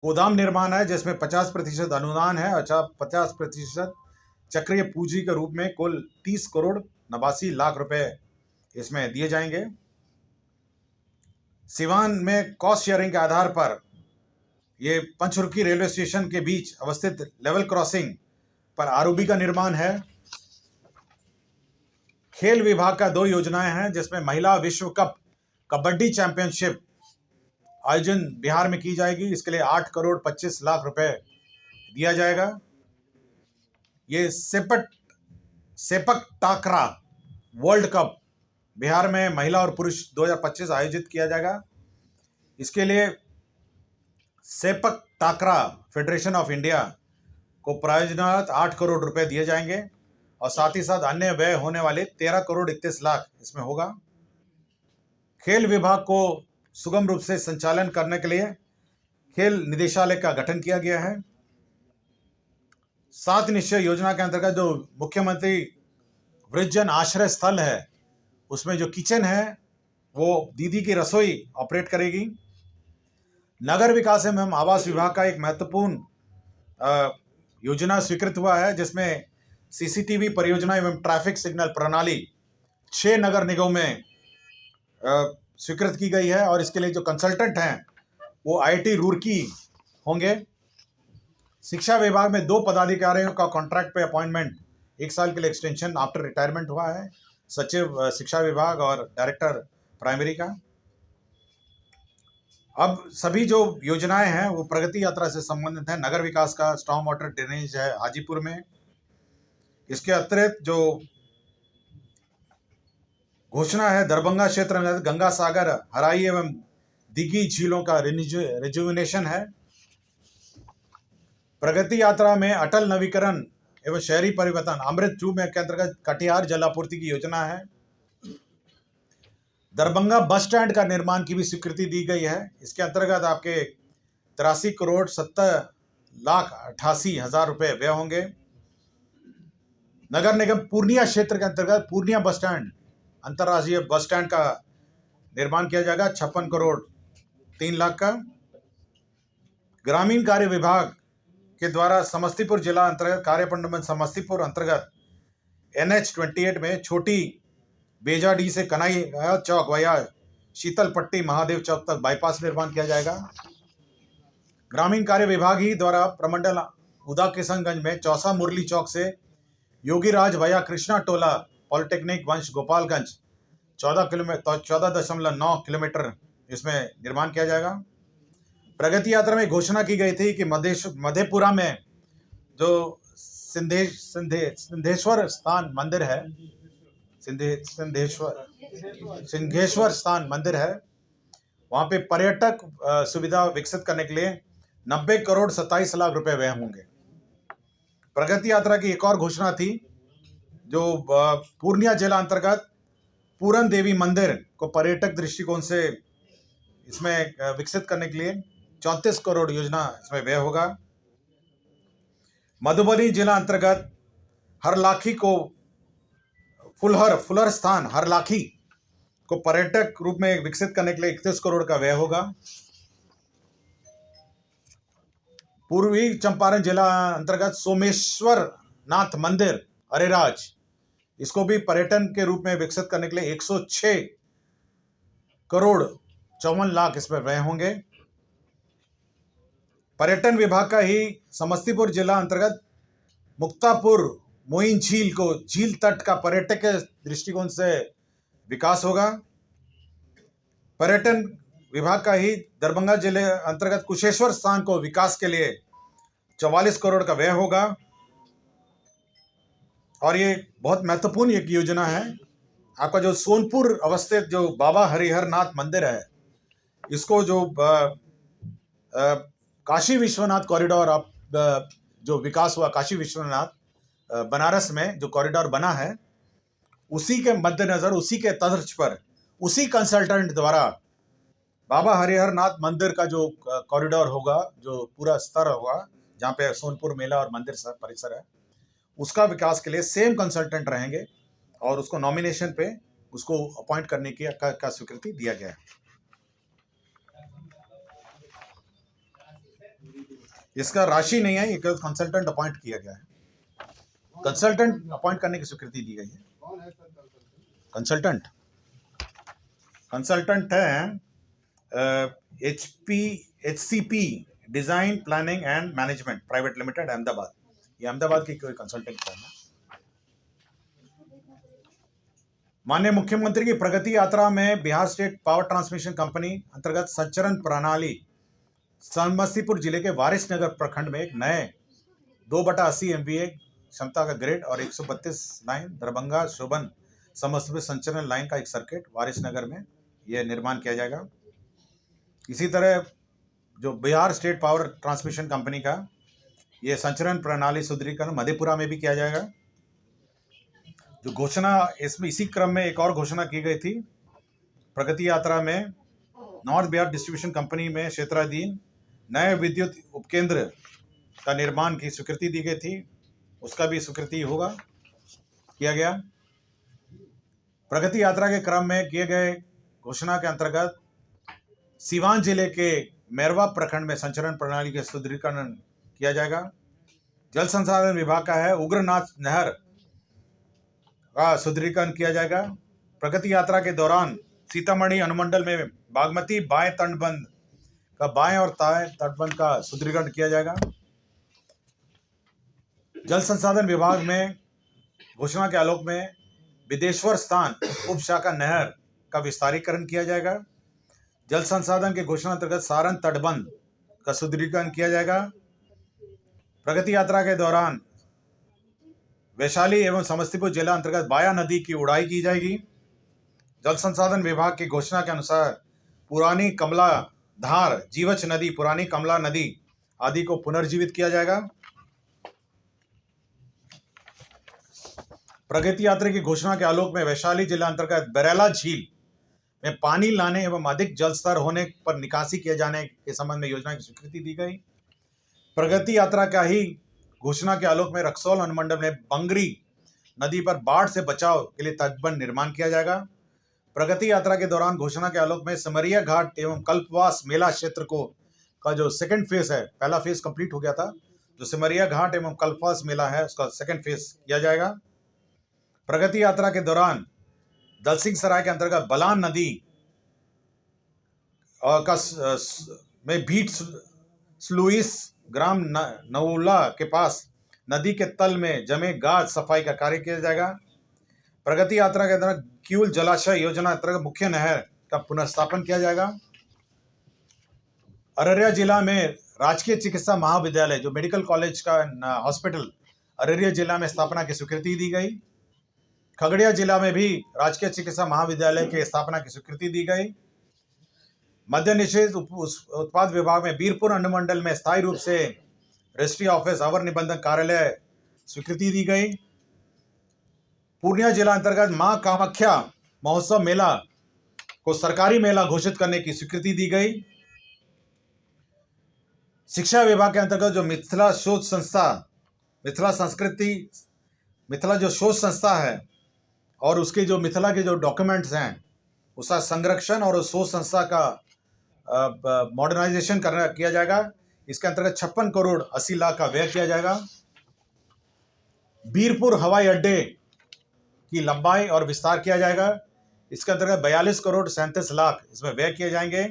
गोदाम निर्माण है जिसमें 50% अनुदान है, अच्छा 50% चक्रीय पूंजी के रूप में कुल 30 करोड़ 89 लाख रुपए इसमें दिए जाएंगे। सिवान में कॉस्ट शेयरिंग के आधार पर ये पंचरुखी रेलवे स्टेशन के बीच अवस्थित लेवल क्रॉसिंग पर आरओबी का निर्माण है। खेल विभाग का 2 योजनाएं हैं जिसमें महिला विश्व कप कबड्डी चैंपियनशिप आयोजन बिहार में की जाएगी। इसके लिए 8 करोड़ 25 लाख रुपए दिया जाएगा। ये सेपक टाकरा वर्ल्ड कप बिहार में महिला और पुरुष 2025 आयोजित किया जाएगा। इसके लिए सेपक टाकरा फेडरेशन ऑफ इंडिया को प्रायोजनार्थ 8 करोड़ रुपए दिए जाएंगे और साथ ही साथ अन्य व्यय होने वाले 13 करोड़ 31 लाख इसमें होगा। खेल विभाग को सुगम रूप से संचालन करने के लिए खेल निदेशालय का गठन किया गया है। 7 निश्चय योजना के अंतर्गत जो मुख्यमंत्री वृद्धजन आश्रय स्थल है उसमें जो किचन है वो दीदी की रसोई ऑपरेट करेगी। नगर विकास एवं आवास विभाग का एक महत्वपूर्ण योजना स्वीकृत हुआ है जिसमें सीसीटीवी परियोजना एवं ट्रैफिक सिग्नल प्रणाली 6 नगर निगमों में स्वीकृत की गई है और इसके लिए जो कंसल्टेंट हैं वो आईआईटी रुड़की होंगे। शिक्षा विभाग में 2 पदाधिकारियों का कॉन्ट्रैक्ट पे अपॉइंटमेंट 1 साल के लिए एक्सटेंशन आफ्टर रिटायरमेंट हुआ है, सचिव शिक्षा विभाग और डायरेक्टर प्राइमरी का। अब सभी जो योजनाएं हैं वो प्रगति यात्रा से संबंधित है। नगर विकास का स्टॉर्म वाटर ड्रेनेज है हाजीपुर में। इसके अतिरिक्त जो घोषणा है दरभंगा क्षेत्र में गंगा सागर हराई एवं दिघी झीलों का रिजुविनेशन है। प्रगति यात्रा में अटल नवीकरण एवं शहरी परिवर्तन अमृत 2 में के अंतर्गत कटिहार जल आपूर्ति की योजना है। दरभंगा बस स्टैंड का निर्माण की भी स्वीकृति दी गई है। इसके अंतर्गत आपके 83 करोड़ 70 लाख 88 हजार रुपए व्यय होंगे। नगर निगम पूर्णिया क्षेत्र के अंतर्गत पूर्णिया बस स्टैंड अंतर्राष्ट्रीय बस स्टैंड का निर्माण किया जाएगा 56 करोड़ 3 लाख का। ग्रामीण कार्य विभाग के द्वारा समस्तीपुर जिला अंतर्गत कार्यपंडमन समस्तीपुर अंतर्गत NH-28 में छोटी बेजाडी से कनाई चौक वया शीतल पट्टी महादेव चौक तक बाईपास निर्माण किया जाएगा। ग्रामीण कार्य विभाग ही द्वारा प्रमंडल उदा किशनगंज में चौसा मुरली चौक से योगीराज वया कृष्णा टोला पॉलिटेक्निक वंश गोपालगंज 14.9 किलोमीटर इसमें निर्माण किया जाएगा। प्रगति यात्रा में घोषणा की गई थी कि मधेपुरा में जो सिंधेश्वर स्थान मंदिर है, सिंघेश्वर स्थान मंदिर है, वहां पे पर्यटक सुविधा विकसित करने के लिए 90 करोड़ 27 लाख रुपए व्यय होंगे। प्रगति यात्रा की एक और घोषणा थी जो पूर्णिया जिला अंतर्गत पूरन देवी मंदिर को पर्यटक दृष्टिकोण से इसमें विकसित करने के लिए 34 करोड़ योजना इसमें व्यय होगा। मधुबनी जिला अंतर्गत हरलाखी को फुलर स्थान हरलाखी को पर्यटक रूप में विकसित करने के लिए 31 करोड़ का व्यय होगा। पूर्वी चंपारण जिला अंतर्गत सोमेश्वर नाथ मंदिर अरेराज इसको भी पर्यटन के रूप में विकसित करने के लिए 106 करोड़ 54 लाख इसमें व्यय होंगे। पर्यटन विभाग का ही समस्तीपुर जिला अंतर्गत मुक्तापुर मोइन झील को झील तट का पर्यटक के दृष्टिकोण से विकास होगा। पर्यटन विभाग का ही दरभंगा जिले अंतर्गत कुशेश्वर स्थान को विकास के लिए 44 करोड़ का व्यय होगा। और ये बहुत महत्वपूर्ण एक योजना है। आपका जो सोनपुर अवस्थित जो बाबा हरिहर नाथ मंदिर है इसको जो काशी विश्वनाथ कॉरिडोर आप जो विकास हुआ काशी विश्वनाथ बनारस में जो कॉरिडोर बना है उसी के मद्देनजर उसी के तर्ज पर उसी कंसल्टेंट द्वारा बाबा हरिहर नाथ मंदिर का जो कॉरिडोर होगा जो पूरा स्तर होगा जहाँ पे सोनपुर मेला और मंदिर परिसर है उसका विकास के लिए सेम कंसल्टेंट रहेंगे और उसको नॉमिनेशन पे उसको अपॉइंट करने की का स्वीकृति दिया गया है। इसका राशि नहीं है, ये कंसल्टेंट अपॉइंट किया गया है। कंसल्टेंट अपॉइंट करने की स्वीकृति दी गई है। कंसल्टेंट है HCP design planning and management private limited Ahmedabad. ये अहमदाबाद की कोई कंसल्टेंट फर्म है। माननीय मुख्यमंत्री की प्रगति यात्रा में Bihar state power transmission company अंतर्गत संचरण प्रणाली समस्तीपुर जिले के वारिसनगर प्रखंड में एक नए 2/80 MVA क्षमता का ग्रिड और 132 लाइन दरभंगा शोभन समस्तीपुर संचरण लाइन का एक सर्किट वारिसनगर में यह निर्माण किया जाएगा। इसी तरह जो Bihar state power transmission company का ये संचरण प्रणाली सुदृढ़ीकरण मधेपुरा में भी किया जाएगा। जो घोषणा इसमें इसी क्रम में एक और घोषणा की गई थी प्रगति यात्रा में, नॉर्थ बिहार डिस्ट्रीब्यूशन कंपनी में क्षेत्राधीन नए विद्युत उपकेंद्र का निर्माण की स्वीकृति दी गई थी, उसका भी स्वीकृति किया गया। प्रगति यात्रा के क्रम में किए गए घोषणा के अंतर्गत सीवान जिले के मैरवा प्रखंड में संचरण प्रणाली के सुदृढ़ीकरण किया जाएगा। जल संसाधन विभाग का है उग्रनाथ नहर का सुदृढ़ीकरण किया जाएगा। प्रगति यात्रा के दौरान सीतामढ़ी अनुमंडल में बागमती बाएं तटबंध का बाएं और दाएं तटबंध का सुदृढ़ीकरण किया जाएगा। जल संसाधन विभाग में घोषणा के आलोक में विदेश्वर स्थान उप शाखा नहर का विस्तारीकरण किया जाएगा। जल संसाधन के घोषणा अंतर्गत सारण तटबंध का सुदृढ़ीकरण किया जाएगा। प्रगति यात्रा के दौरान वैशाली एवं समस्तीपुर जिला अंतर्गत बाया नदी की उड़ाई की जाएगी। जल संसाधन विभाग की घोषणा के अनुसार पुरानी कमला धार, जीवछ नदी, पुरानी कमला नदी आदि को पुनर्जीवित किया जाएगा। प्रगति यात्रा की घोषणा के आलोक में वैशाली जिला अंतर्गत बरेला झील में पानी लाने एवं अधिक जल स्तर होने पर निकासी किए जाने के संबंध में योजना की स्वीकृति दी गई। प्रगति यात्रा का ही घोषणा के आलोक में रक्सौल अनुमंडल में बंगरी नदी पर बाढ़ से बचाव के लिए तटबंध निर्माण किया जाएगा। प्रगति यात्रा के दौरान घोषणा के आलोक में सिमरिया घाट एवं कल्पवास मेला क्षेत्र का जो सेकंड फेज है, पहला फेज कंप्लीट हो गया था, जो सिमरिया घाट एवं कल्पवास मेला है उसका सेकंड फेज किया जाएगा। प्रगति यात्रा के दौरान दलसिंह सराय के अंतर्गत बलान नदी में भीट स्लुइस ग्राम नौला के पास नदी के तल में जमे गाज सफाई का कार्य किया जाएगा। प्रगति यात्रा के दौरान क्यूल जलाशय योजना अंतर्गत मुख्य नहर का पुनर्स्थापन किया जाएगा। अररिया जिला में राजकीय चिकित्सा महाविद्यालय जो मेडिकल कॉलेज का हॉस्पिटल अररिया जिला में स्थापना की स्वीकृति दी गई। खगड़िया जिला में भी राजकीय चिकित्सा महाविद्यालय के स्थापना की स्वीकृति दी गई। मद्य निषेध उत्पाद विभाग में बीरपुर अनुमंडल में स्थायी रूप से रजिस्ट्री ऑफिस अवर निबंधन कार्यालय स्वीकृति दी गई। पूर्णिया जिला अंतर्गत मां कामाख्या महोत्सव मेला को सरकारी मेला घोषित करने की स्वीकृति दी गई। शिक्षा विभाग के अंतर्गत जो मिथिला शोध संस्था, मिथिला जो शोध संस्था है और उसके जो मिथिला के जो डॉक्यूमेंट्स हैं उसका संरक्षण और उस शोध संस्था का मॉडर्नाइजेशन किया जाएगा। इसके अंतर्गत 56 करोड़ 80 लाख का व्यय किया जाएगा। बीरपुर हवाई अड्डे की लंबाई और विस्तार किया जाएगा। इसके अंतर्गत 42 करोड़ 37 लाख इसमें व्यय किए जाएंगे।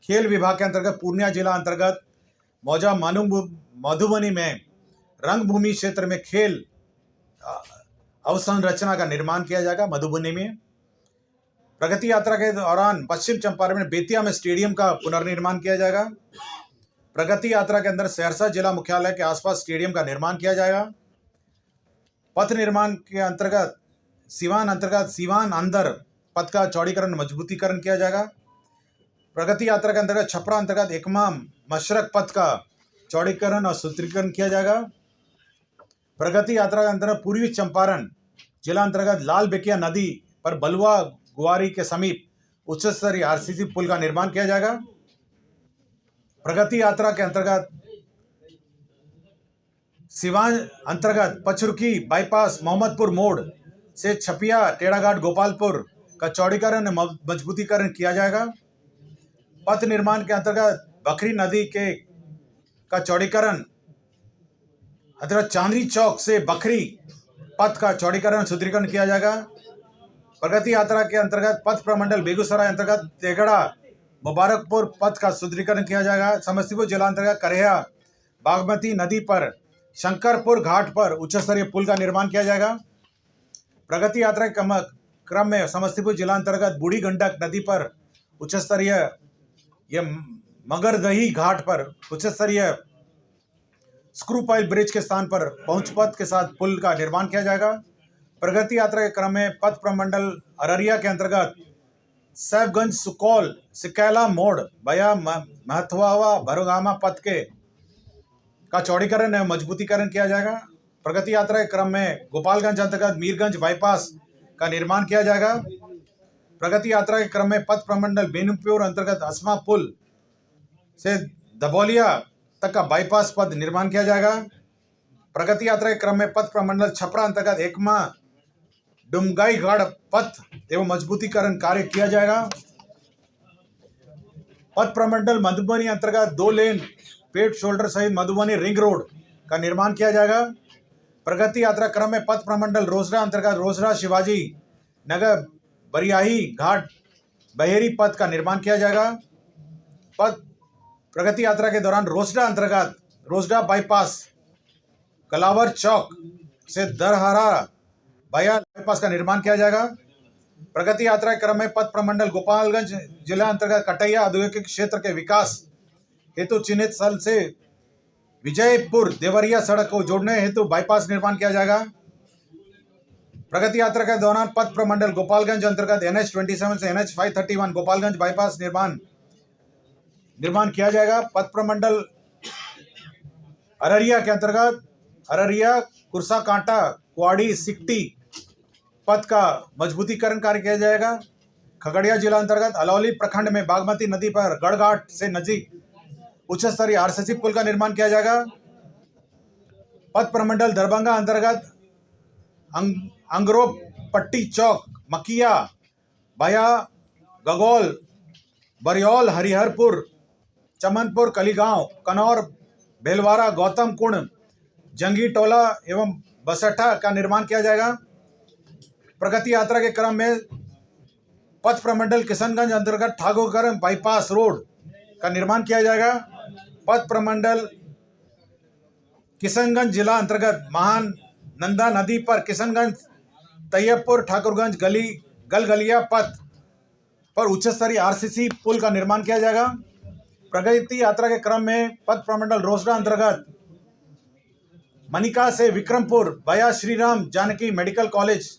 खेल विभाग के अंतर्गत पूर्णिया जिला अंतर्गत मौजा मधुबनी में रंगभूमि क्षेत्र में खेल अवसंरचना का निर्माण किया जाएगा मधुबनी में। प्रगति यात्रा के दौरान पश्चिम चंपारण में बेतिया में स्टेडियम का पुनर्निर्माण किया जाएगा। प्रगति यात्रा के अंदर सहरसा जिला मुख्यालय के आसपास स्टेडियम का निर्माण किया जाएगा। पथ निर्माण के अंतर्गत सीवान अंदर पथ का चौड़ीकरण मजबूतीकरण किया जाएगा। प्रगति यात्रा के अंतर्गत छपरा अंतर्गत एकमा मशरक पथ का चौड़ीकरण और सुदृढ़ीकरण किया जाएगा। प्रगति यात्रा के अंतर्गत पूर्वी चंपारण जिला अंतर्गत लाल बेकिया नदी पर बलुआ गुआरी के समीप उच्च स्तरीय आरसीसी पुल का निर्माण किया जाएगा। प्रगति यात्रा के अंतर्गत सिवान अंतर्गत पचरुखी बाईपास मोहम्मदपुर मोड़ से छपिया टेढ़ाघाट गोपालपुर का चौड़ीकरण और मजबूतीकरण किया जाएगा। पथ निर्माण के अंतर्गत बखरी नदी के का चौड़ीकरण, हजरत चांदनी चौक से बखरी पथ का चौड़ीकरण सुदृढ़ीकरण किया जाएगा। प्रगति यात्रा के अंतर्गत पथ प्रमंडल बेगूसराय अंतर्गत तेगड़ा मुबारकपुर पथ का सुदृढ़ीकरण किया जाएगा। समस्तीपुर जिला अंतर्गत करेहा बागमती नदी पर शंकरपुर घाट पर उच्च स्तरीय पुल का निर्माण किया जाएगा। प्रगति यात्रा के क्रम में समस्तीपुर जिला अंतर्गत बूढ़ी गंडक नदी पर उच्च स्तरीय मगरदही घाट पर उच्च स्तरीय स्क्रू पाइल ब्रिज के स्थान पर पहुंच पथ के साथ पुल का निर्माण किया जाएगा। प्रगति यात्रा के क्रम में पथ प्रमंडल अररिया के अंतर्गत सैफगंज सुकौल सिकैला मोड़ बया महथवावा भरोगामा पथ के का चौड़ीकरण एवं मजबूतीकरण किया जाएगा। प्रगति यात्रा के क्रम में गोपालगंज अंतर्गत मीरगंज बाईपास का निर्माण किया जाएगा। प्रगति यात्रा के क्रम में पथ प्रमंडल बेनीपुर अंतर्गत असमा पुल से दबौलिया तक का बाईपास पथ निर्माण किया जाएगा। प्रगति यात्रा के क्रम में पथ प्रमंडल छपरा अंतर्गत एकमा डुमगाईगढ़ पथ एवं मजबूतीकरण कार्य किया जाएगा। पथ प्रमंडल मधुबनी अंतर्गत 2 लेन पेट शोल्डर सहित मधुबनी रिंग रोड का निर्माण किया जाएगा। प्रगति यात्रा क्रम में पथ प्रमंडल रोसड़ा अंतर्गत रोसड़ा शिवाजी नगर बरियाही घाट बहेरी पथ का निर्माण किया जाएगा। पथ प्रगति यात्रा के दौरान रोसड़ा अंतर्गत रोसड़ा बाईपास कलावर चौक से दरहरा बया बाईपास का निर्माण किया जाएगा। प्रगति यात्रा के क्रम में पथ प्रमंडल गोपालगंज जिला अंतर्गत कटैया औद्योगिक क्षेत्र के विकास हेतु चिन्हित स्थल से विजयपुर देवरिया सड़क को जोड़ने हेतु बाईपास निर्माण किया जाएगा। प्रगति यात्रा के दौरान पथ प्रमंडल गोपालगंज अंतर्गत NH27 से NH531 गोपालगंज बाईपास निर्माण किया जाएगा। पथ प्रमंडल अररिया के अंतर्गत अररिया कुरसा कांटा कुआड़ी सिकटी पथ का मजबूतीकरण कार्य किया जाएगा। खगड़िया जिला अंतर्गत अलौली प्रखंड में बागमती नदी पर गढ़घाट से नजदीक उच्च स्तरीय RCC पुल का निर्माण किया जाएगा। पथ प्रमंडल दरभंगा अंतर्गत अंगरो पट्टी चौक मकिया बया गगौल बरियौल हरिहरपुर चमनपुर कलीगांव कनौर भेलवाड़ा गौतम कुंड जंगी टोला एवं बसठा का निर्माण किया जाएगा। प्रगति यात्रा के क्रम में पथ प्रमंडल किशनगंज अंतर्गत ठाकुरगढ़ बाईपास रोड का निर्माण किया जाएगा। पथ प्रमंडल किशनगंज जिला अंतर्गत महान नंदा नदी पर किशनगंज तैयबपुर ठाकुरगंज गलगलिया पथ पर उच्च स्तरीय RCC पुल का निर्माण किया जाएगा। प्रगति यात्रा के क्रम में पथ प्रमंडल रोसड़ा अंतर्गत मनिका से विक्रमपुर बया श्री राम जानकी मेडिकल कॉलेज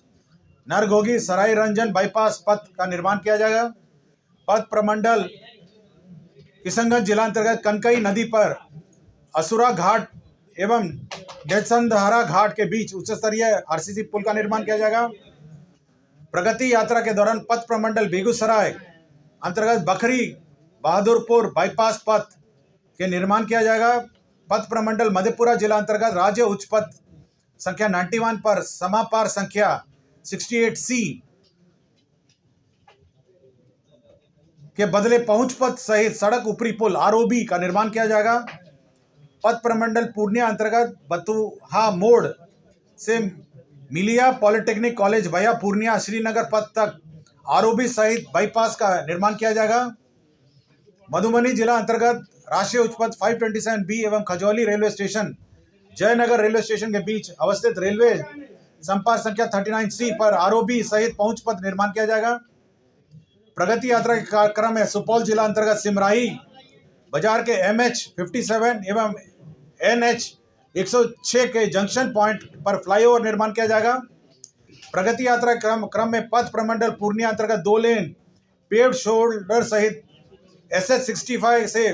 नरघोगी सराय रंजन बाईपास पथ का निर्माण किया जाएगा। पथ प्रमंडल किशनगंज जिला अंतर्गत कनकई नदी पर असुरा घाट एवं डेसंधहरा घाट के बीच उच्च स्तरीय RCC पुल का निर्माण किया जाएगा। प्रगति यात्रा के दौरान पथ प्रमंडल बेगूसराय अंतर्गत बखरी बहादुरपुर बाईपास पथ के निर्माण किया जाएगा। पथ प्रमंडल मधेपुरा जिला अंतर्गत राज्य उच्च पथ संख्या 91 पर समापार संख्या 68C के बदले पहुंच पथ सहित सड़क ऊपरी पुल ROB का निर्माण किया जाएगा। पथ प्रमंडल पूर्णिया अंतर्गत बतुहा मोड़ से मिलिया पॉलिटेक्निक कॉलेज भया पूर्णिया श्रीनगर पथ तक ROB सहित बाईपास का निर्माण किया जाएगा। मधुबनी जिला अंतर्गत राष्ट्रीय उच्च पथ 527B एवं Khajauli railway station Jaynagar railway station के बीच अवस्थित रेलवे संपर्क संख्या 39C पर ROB सहित पहुंच पथ निर्माण किया जाएगा। प्रगति यात्रा के कार्यक्रम में सुपौल जिला अंतर्गत सिमराही बाजार के MH57 एवं NH106 के जंक्शन पॉइंट पर फ्लाईओवर निर्माण किया जाएगा। प्रगति यात्रा के क्रम में पथ प्रमंडल पूर्णिया अंतर्गत 2 लेन पेव्ड शोल्डर सहित SH65 से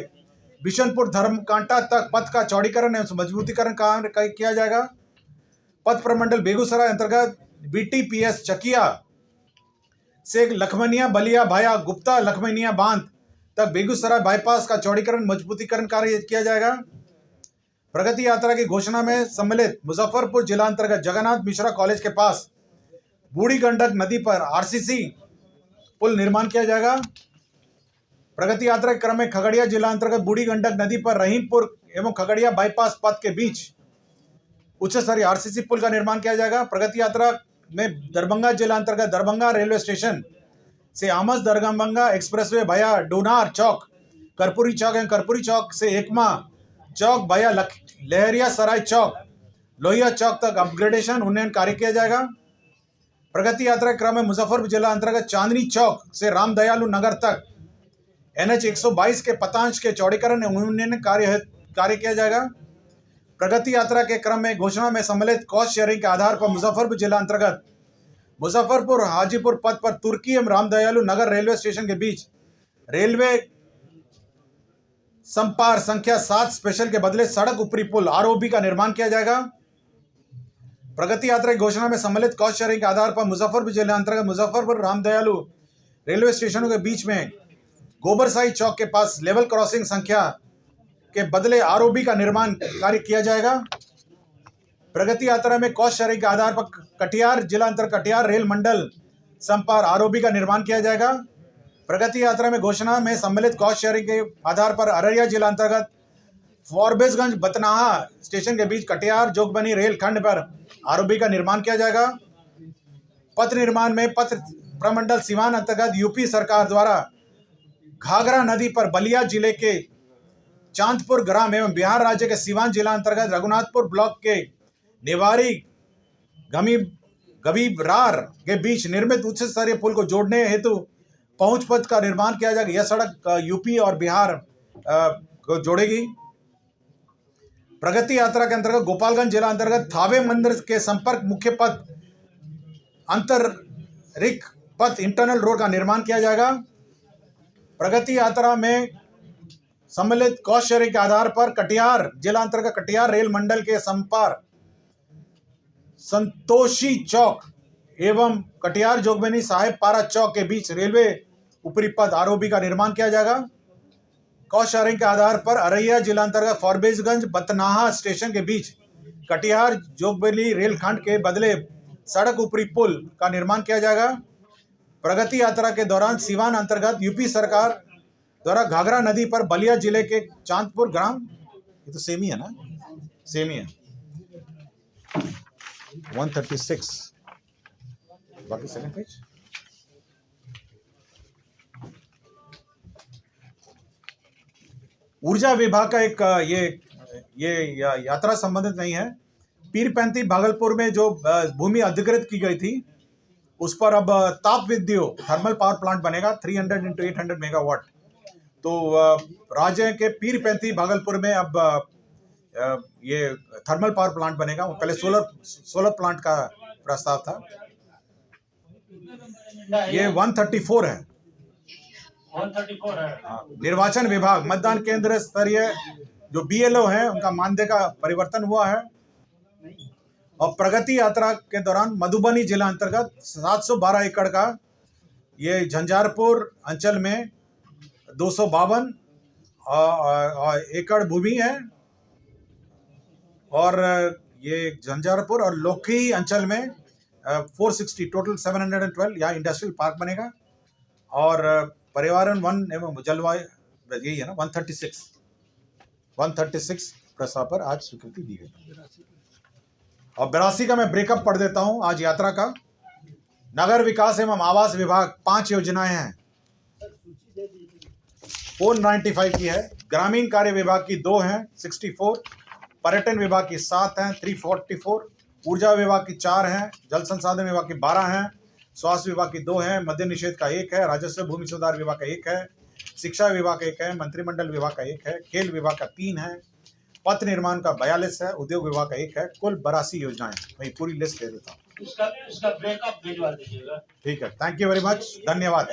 बिशनपुर धर्मकांटा तक पथ का चौड़ीकरण एवं मजबूतीकरण कार्य किया जाएगा। पथ प्रमंडल बेगूसराय अंतर्गत BTPS चकिया से लखमनिया बलिया भाया गुप्ता लखमनिया बांध तक बेगूसराय बाईपास का चौड़ीकरण मजबूतीकरण कार्य किया जाएगा। प्रगति यात्रा की घोषणा में सम्मिलित मुजफ्फरपुर जिला अंतर्गत जगन्नाथ मिश्रा कॉलेज के पास बूढ़ी गंडक नदी पर RCC पुल निर्माण किया जाएगा। प्रगति यात्रा के क्रम में खगड़िया जिला अंतर्गत बूढ़ी गंडक नदी पर रहीमपुर एवं खगड़िया बाईपास पथ के बीच उच्च स्तरीय आरसीसी पुल का निर्माण किया जाएगा। प्रगति यात्रा में दरभंगा जिला अंतर्गत दरभंगा रेलवे स्टेशन से आमस दरभंगा एक्सप्रेसवे भया डोनार चौक, कर्पूरी चौक एवं कर्पूरी चौक से एकमा चौक भया लहरिया सराय चौक, लोहिया चौक तक अपग्रेडेशन उन्नयन कार्य किया जाएगा। प्रगति यात्रा के क्रम में मुजफ्फरपुर जिला अंतर्गत चांदनी चौक से रामदयालु नगर तक NH 122 के पतांश के चौड़ीकरण उन्नयन कार्य किया जाएगा। प्रगति यात्रा के क्रम में घोषणा में सम्मिलित कॉस्ट शेयरिंग के आधार पर मुजफ्फरपुर जिला अंतर्गत मुजफ्फरपुर हाजीपुर पथ पर तुर्की एवं रामदयालु नगर रेलवे स्टेशन के बीच रेलवे संपार संख्या 7 स्पेशल के बदले सड़क ऊपरी पुल ROB का निर्माण किया जाएगा। प्रगति यात्रा की घोषणा में सम्मिलित कॉस्ट शेयरिंग के आधार पर मुजफ्फरपुर जिला अंतर्गत मुजफ्फरपुर रामदयालु रेलवे स्टेशनों के बीच में गोबरसाई चौक के पास लेवल क्रॉसिंग संख्या के बदले ROB का निर्माण कार्य किया जाएगा। प्रगति यात्रा में कॉस्ट शेयरिंग के आधार पर कटिहार जिला अंतर्गत कटिहार रेल मंडल संपार ROB का निर्माण किया जाएगा। प्रगति यात्रा में घोषणा में सम्मिलित कॉस्ट शेयरिंग के आधार पर अररिया जिला अंतर्गत फॉरबिसगंज बतनाहा स्टेशन के बीच कटिहार जोगबनी रेल खंड पर ROB का निर्माण किया जाएगा। पथ निर्माण में पथ प्रमंडल सीवान अंतर्गत यूपी सरकार द्वारा घाघरा नदी पर बलिया जिले के चांदपुर ग्राम एवं बिहार राज्य के सीवान जिला अंतर्गत रघुनाथपुर ब्लॉक के नेवारी गबीरार के बीच निर्मित उच्च स्तरीय पुल को जोड़ने हेतु पहुंच पथ का निर्माण किया जाएगा। यह सड़क यूपी और बिहार को जोड़ेगी। प्रगति यात्रा के अंतर्गत गोपालगंज जिला अंतर्गत थावे मंदिर के संपर्क मुख्य पथ अंतरिक पथ इंटरनल रोड का निर्माण किया जाएगा। प्रगति यात्रा में सम्मिलित कॉस्ट शेयरिंग के आधार पर कटिहार जिला अंतर्गत कटिहार रेल मंडल के संपार संतोषी चौक एवं कटिहार जोगबनी साहेब पारा चौक के बीच रेलवे ऊपरी पथ ROB का निर्माण किया जाएगा। कॉस्ट शेयरिंग के आधार पर अररिया जिला अंतर्गत फॉरबिसगंज बतनाहा स्टेशन के बीच कटिहार जोगबनी रेलखंड के बदले सड़क ऊपरी पुल का निर्माण किया जाएगा। प्रगति यात्रा के दौरान सीवान अंतर्गत यूपी सरकार द्वारा घाघरा नदी पर बलिया जिले के चांदपुर ग्राम, ये तो सेम ही है ना, सेम ही है 136 बाकी सेकंड पेज। ऊर्जा विभाग का एक ये यात्रा संबंधित नहीं है। पीरपैंती भागलपुर में जो भूमि अधिकृत की गई थी उस पर अब ताप विद्युत थर्मल पावर प्लांट बनेगा 300 × 800 मेगावाट। तो राज्य के पीरपैंती भागलपुर में अब ये थर्मल पावर प्लांट बनेगा। पहले सोलर प्लांट का प्रस्ताव था। ये 134 है। 134 है। निर्वाचन विभाग मतदान केंद्र स्तरीय जो BLO है उनका मानदेय का परिवर्तन हुआ है। और प्रगति यात्रा के दौरान मधुबनी जिला अंतर्गत 712 एकड़ का ये झंझारपुर अंचल में 252 एकड़ भूमि है और ये झंझारपुर और लोखी अंचल में 460 टोटल 712 यहाँ इंडस्ट्रियल पार्क बनेगा। और पर्यावरण वन एवं जलवायु यही है ना 136 प्रस्ताव पर आज स्वीकृति दी गई। और 82 का मैं ब्रेकअप पढ़ देता हूं आज यात्रा का। नगर विकास एवं आवास विभाग 5 योजनाएं हैं, 495 की है। ग्रामीण कार्य विभाग की 2 हैं 64, पर्यटन विभाग की 7 हैं 344, ऊर्जा विभाग की 4 हैं, जल संसाधन विभाग की 12 हैं, स्वास्थ्य विभाग की 2 हैं, मद्य निषेध का 1 है, राजस्व भूमि सुधार विभाग का 1 है, शिक्षा विभाग का 1 है, मंत्रिमंडल विभाग का 1 है, खेल विभाग का 3 है, पथ निर्माण का 42 है, उद्योग विभाग का 1 है। कुल 82 योजनाएं। मैं पूरी लिस्ट दे देता हूँ। इसका ब्रेकअप भिजवा दीजिएगा। ठीक है, थैंक यू वेरी मच, धन्यवाद।